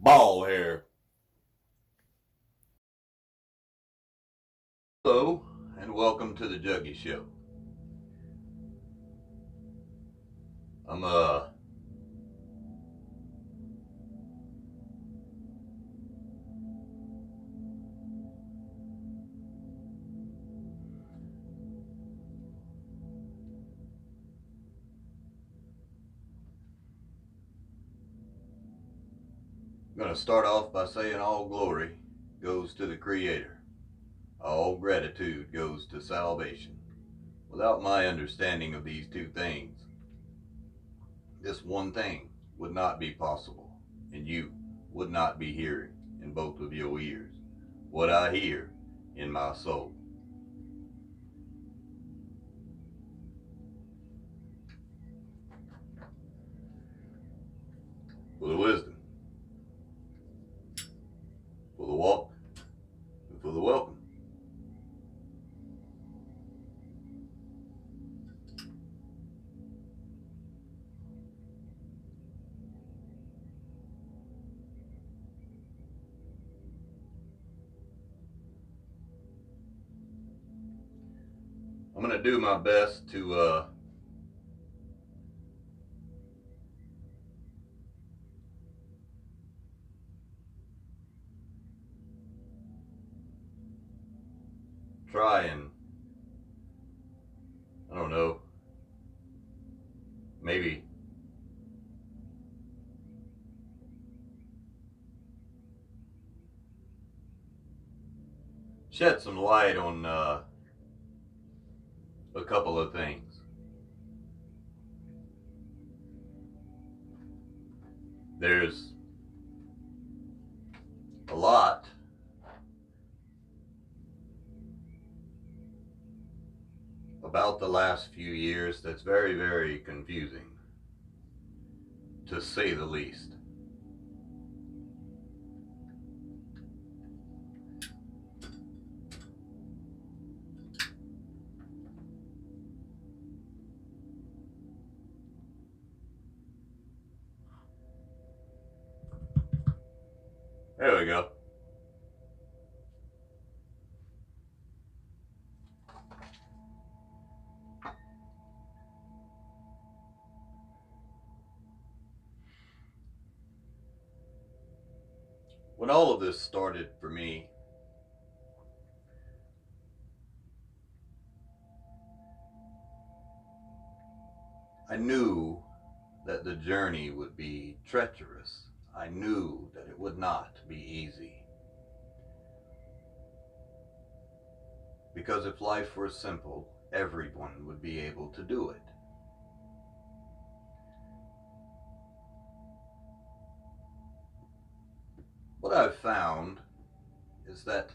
ball hair. Hello, and welcome to the Juggy Show. I'm gonna start off by saying all glory goes to the Creator. All gratitude goes to salvation. Without my understanding of these two things, this one thing would not be possible, and you would not be hearing in both of your ears what I hear in my soul. For the wisdom, for the walk, and for the welcome. I'm gonna do my best to try and, I don't know, maybe shed some light on a couple of things. There's a lot about the last few years that's very, very confusing, to say the least. There we go. When all of this started for me, I knew that the journey would be treacherous. I knew that it would not be easy. Because if life were simple, everyone would be able to do it. What I've found is that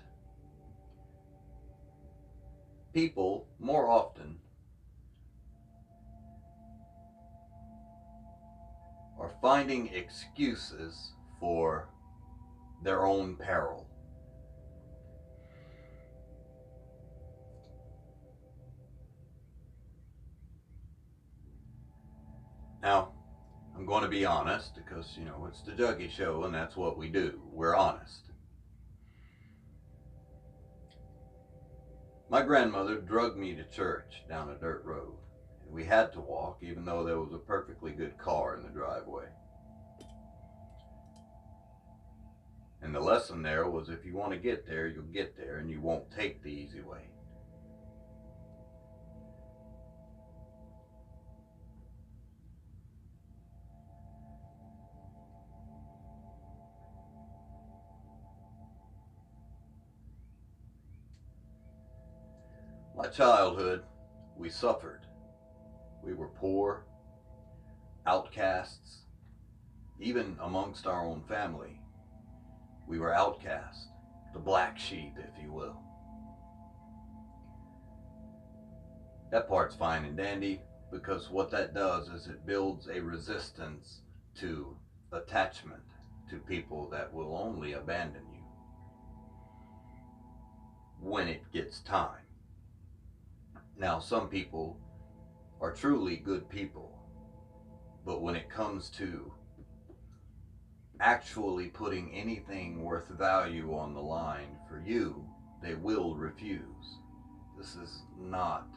people more often are finding excuses for their own peril. Now, I'm going to be honest because, it's the Juggy Show and that's what we do. We're honest. My grandmother drugged me to church down a dirt road, and we had to walk even though there was a perfectly good car in the driveway. And the lesson there was if you want to get there, you'll get there and you won't take the easy way. My childhood, we suffered. We were poor, outcasts, even amongst our own family. We were outcast, the black sheep, if you will. That part's fine and dandy because what that does is it builds a resistance to attachment to people that will only abandon you when it gets time. Now, some people are truly good people, but when it comes to actually putting anything worth value on the line for you, they will refuse. This is not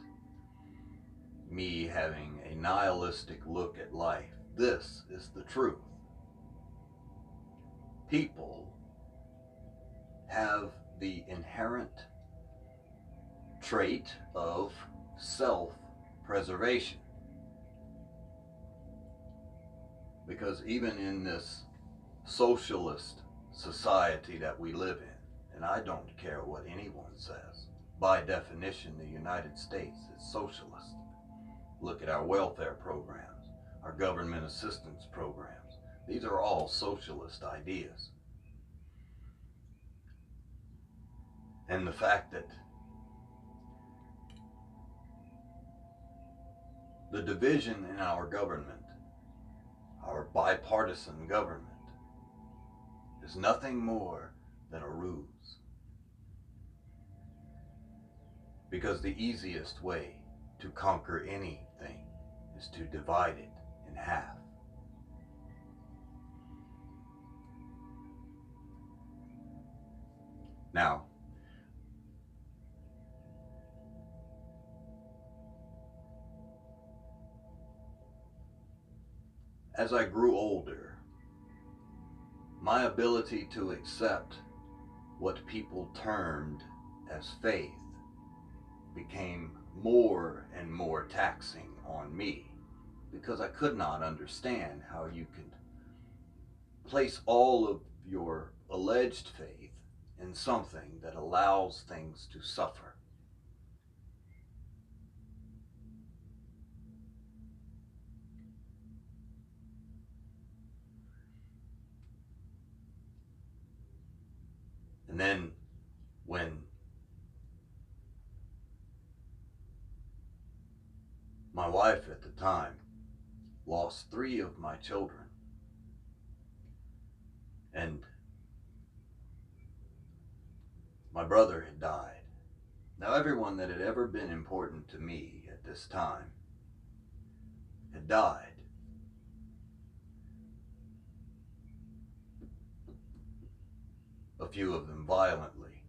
me having a nihilistic look at life. This is the truth. People have the inherent trait of self-preservation. Because even in this socialist society that we live in, and I don't care what anyone says, by definition, the United States is socialist. Look at our welfare programs, our government assistance programs. These are all socialist ideas. And the fact that the division in our government, our bipartisan government, is nothing more than a ruse. Because the easiest way to conquer anything is to divide it in half. Now, as I grew older, my ability to accept what people termed as faith became more and more taxing on me, because I could not understand how you could place all of your alleged faith in something that allows things to suffer. And then when my wife at the time lost 3 of my children, and my brother had died. Now, everyone that had ever been important to me at this time had died. A few of them violently.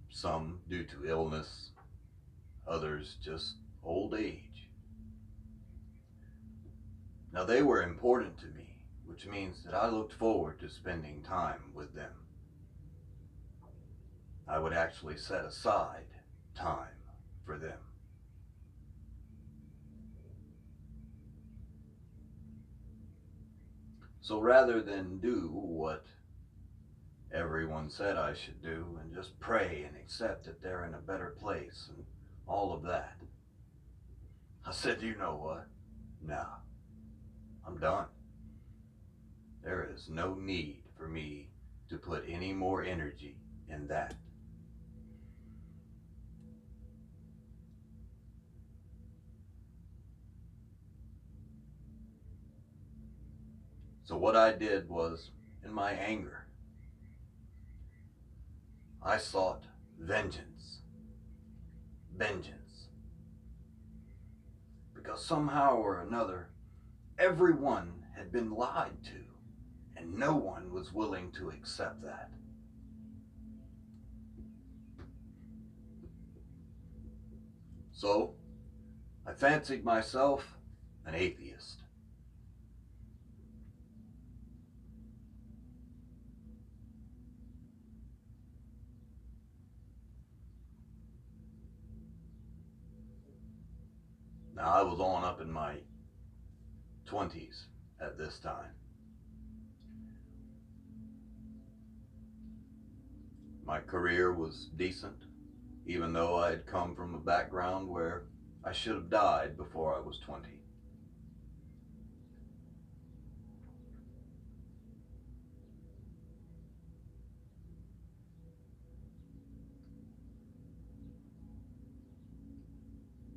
Some due to illness, others just old age. Now, they were important to me, which means that I looked forward to spending time with them. I would actually set aside time for them. So rather than do what everyone said I should do and just pray and accept that they're in a better place and all of that, I said, you know what? Nah, I'm done. There is no need for me to put any more energy in that. So what I did was, in my anger, I sought vengeance. Because somehow or another, everyone had been lied to, and no one was willing to accept that. So, I fancied myself an atheist. Now, I was on up in my 20s at this time. My career was decent, even though I had come from a background where I should have died before I was 20.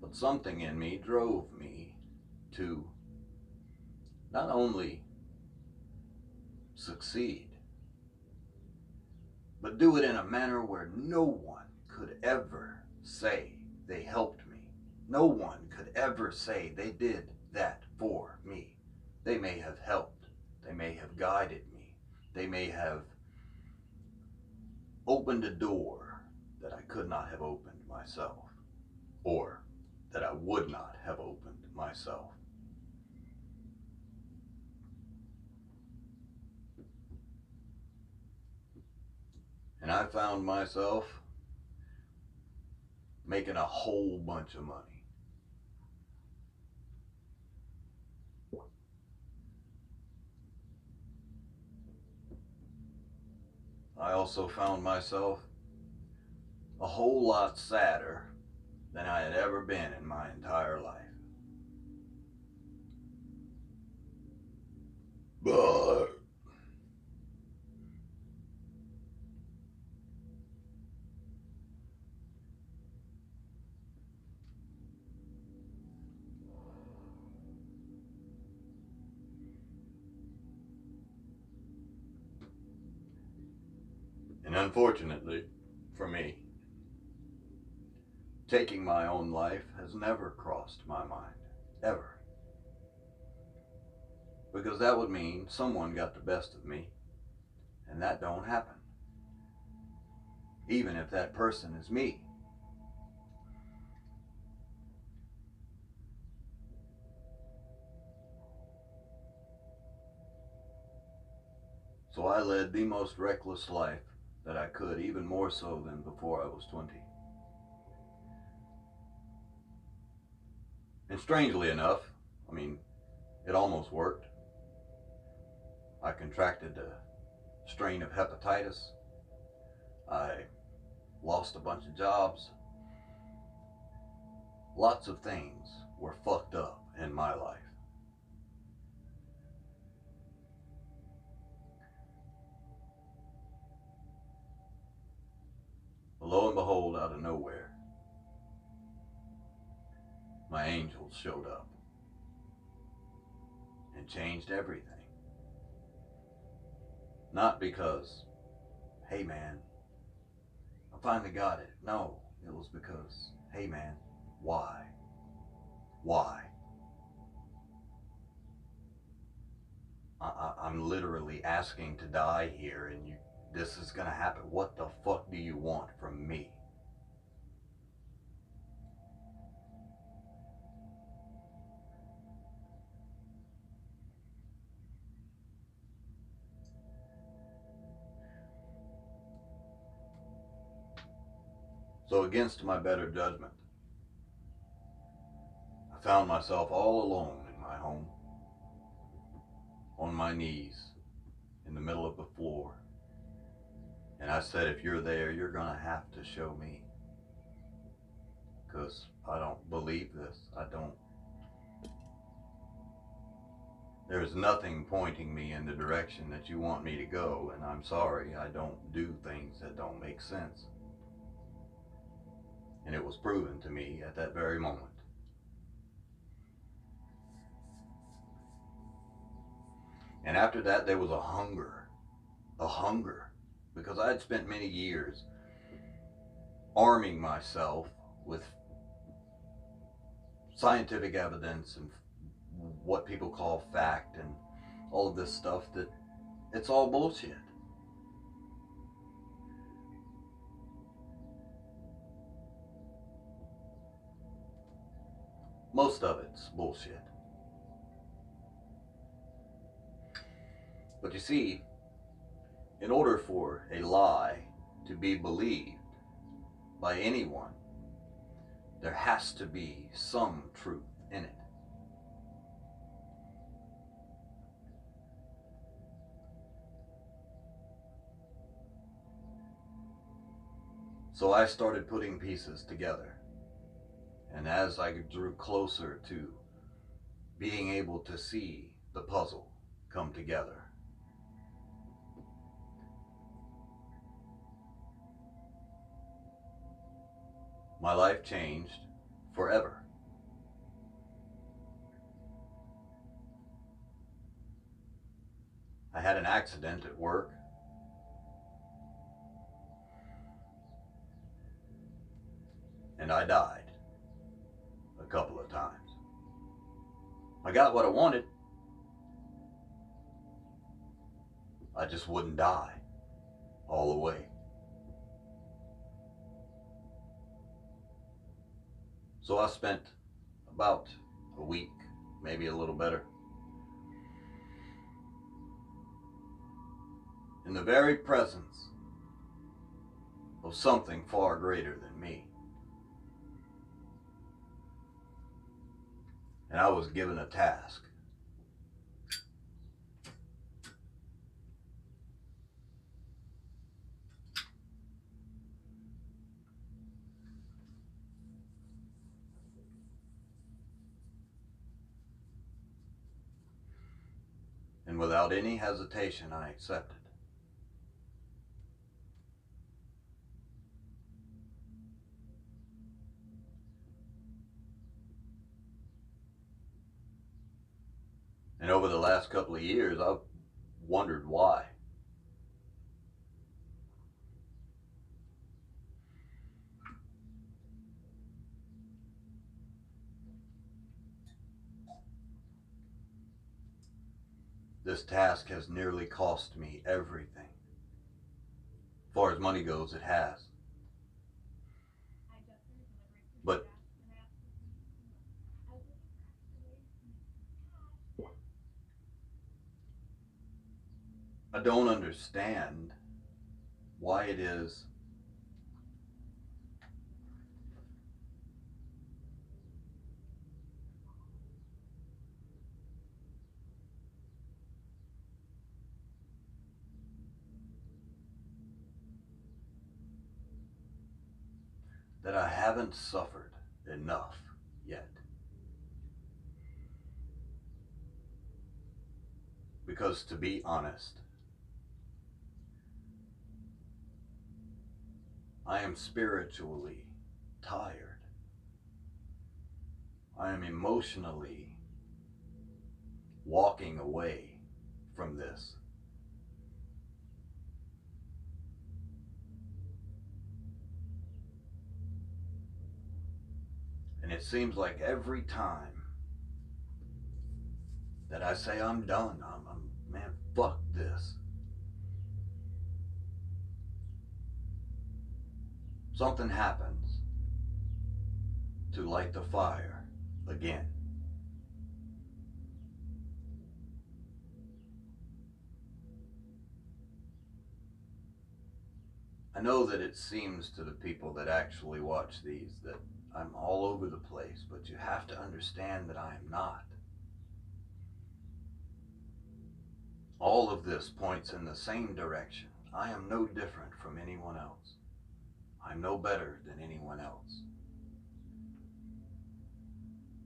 But something in me drove me to not only succeed, but do it in a manner where no one could ever say they helped me. No one could ever say they did that for me. They may have helped. They may have guided me. They may have opened a door that I could not have opened myself, or that I would not have opened myself. And I found myself making a whole bunch of money. I also found myself a whole lot sadder than I had ever been in my entire life. But and unfortunately for me, taking my own life has never crossed my mind, ever. Because that would mean someone got the best of me, and that don't happen. Even if that person is me. So I led the most reckless life that I could, even more so than before I was 20. And strangely enough, I mean, it almost worked. I contracted a strain of hepatitis. I lost a bunch of jobs. Lots of things were fucked up in my life. But lo and behold, out of nowhere, my angels showed up and changed everything. Not because, hey man, I finally got it. No, it was because, hey man, why? Why? I'm literally asking to die here, and this is gonna happen. What the fuck do you want from me? So against my better judgment, I found myself all alone in my home, on my knees, in the middle of the floor. And I said, if you're there, you're gonna have to show me. Because I don't believe this. I don't. There's nothing pointing me in the direction that you want me to go, and I'm sorry, I don't do things that don't make sense. And it was proven to me at that very moment. And after that, there was a hunger, because I had spent many years arming myself with scientific evidence and what people call fact and all of this stuff that it's all bullshit. Most of it's bullshit. But you see, in order for a lie to be believed by anyone, there has to be some truth in it. So I started putting pieces together. And as I drew closer to being able to see the puzzle come together, my life changed forever. I had an accident at work. And I died a couple of times. I got what I wanted. I just wouldn't die all the way. So I spent about a week, maybe a little better, in the very presence of something far greater than me. And I was given a task. And without any hesitation, I accepted. And over the last couple of years, I've wondered why. This task has nearly cost me everything. As far as money goes, it has. But I don't understand why it is that I haven't suffered enough yet. Because to be honest, I am spiritually tired. I am emotionally walking away from this. And it seems like every time that I say I'm done, man, fuck this, something happens to light the fire again. I know that it seems to the people that actually watch these that I'm all over the place, but you have to understand that I am not. All of this points in the same direction. I am no different from anyone else. I'm no better than anyone else.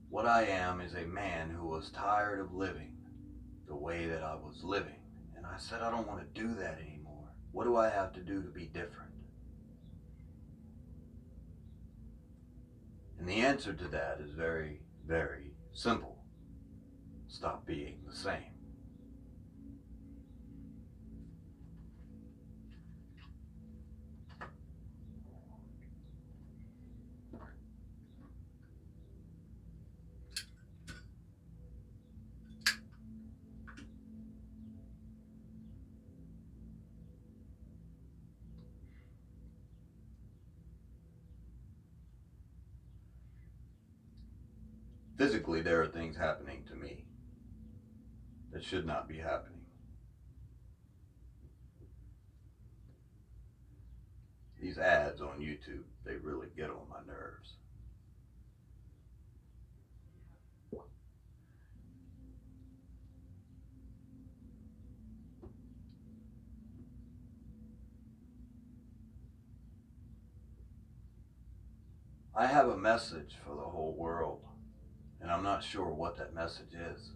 What I am is a man who was tired of living the way that I was living. And I said, I don't want to do that anymore. What do I have to do to be different? And the answer to that is very, very simple. Stop being the same. Physically, there are things happening to me that should not be happening. These ads on YouTube, they really get on my nerves. I have a message for the whole world, and I'm not sure what that message is.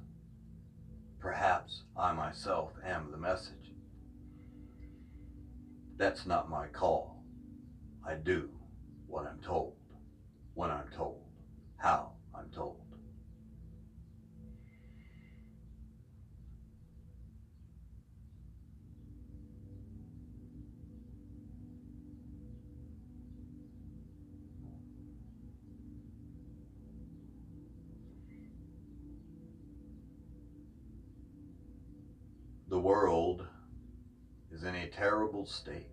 Perhaps I myself am the message. That's not my call. I do what I'm told, when I'm told, how I'm told. The world is in a terrible state,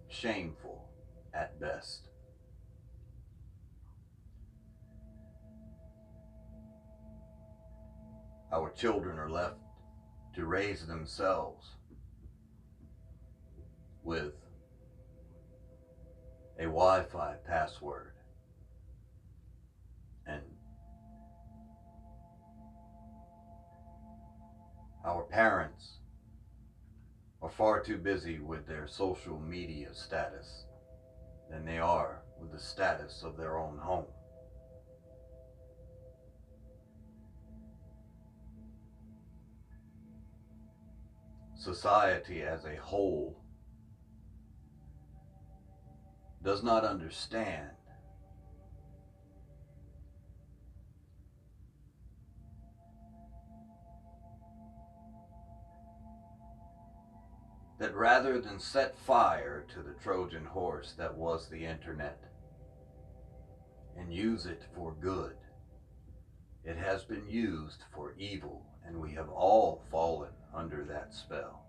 shameful at best. Our children are left to raise themselves with a Wi-Fi password, and our parents are far too busy with their social media status than they are with the status of their own home. Society as a whole does not understand that rather than set fire to the Trojan horse that was the internet and use it for good, it has been used for evil, and we have all fallen under that spell.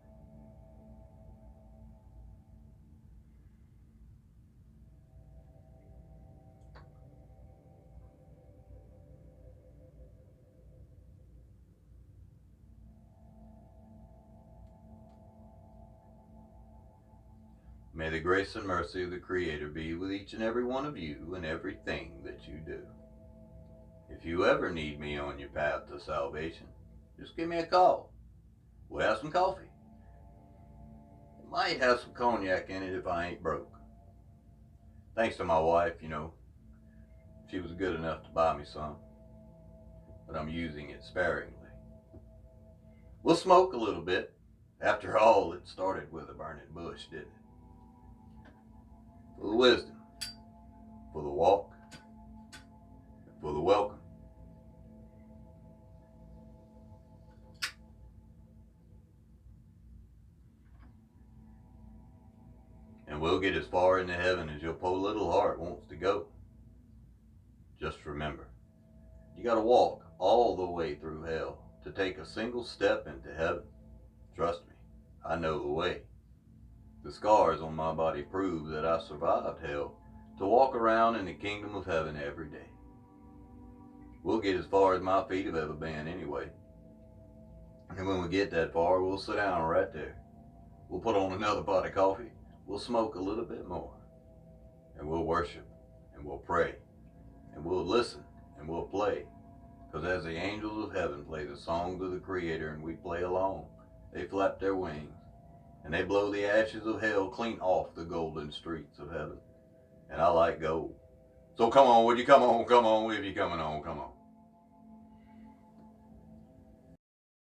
May the grace and mercy of the Creator be with each and every one of you and everything that you do. If you ever need me on your path to salvation, just give me a call. We'll have some coffee. It might have some cognac in it if I ain't broke. Thanks to my wife, she was good enough to buy me some, but I'm using it sparingly. We'll smoke a little bit. After all, it started with a burning bush, didn't it? For the wisdom, for the walk, and for the welcome. And we'll get as far into heaven as your poor little heart wants to go. Just remember, you gotta walk all the way through hell to take a single step into heaven. Trust me, I know the way. The scars on my body prove that I survived hell to walk around in the kingdom of heaven every day. We'll get as far as my feet have ever been anyway. And when we get that far, we'll sit down right there. We'll put on another pot of coffee. We'll smoke a little bit more. And we'll worship. And we'll pray. And we'll listen. And we'll play. Because as the angels of heaven play the songs of the Creator and we play along, they flap their wings. And they blow the ashes of hell clean off the golden streets of heaven. And I like gold. So come on, would you come on, if you're coming on, come on.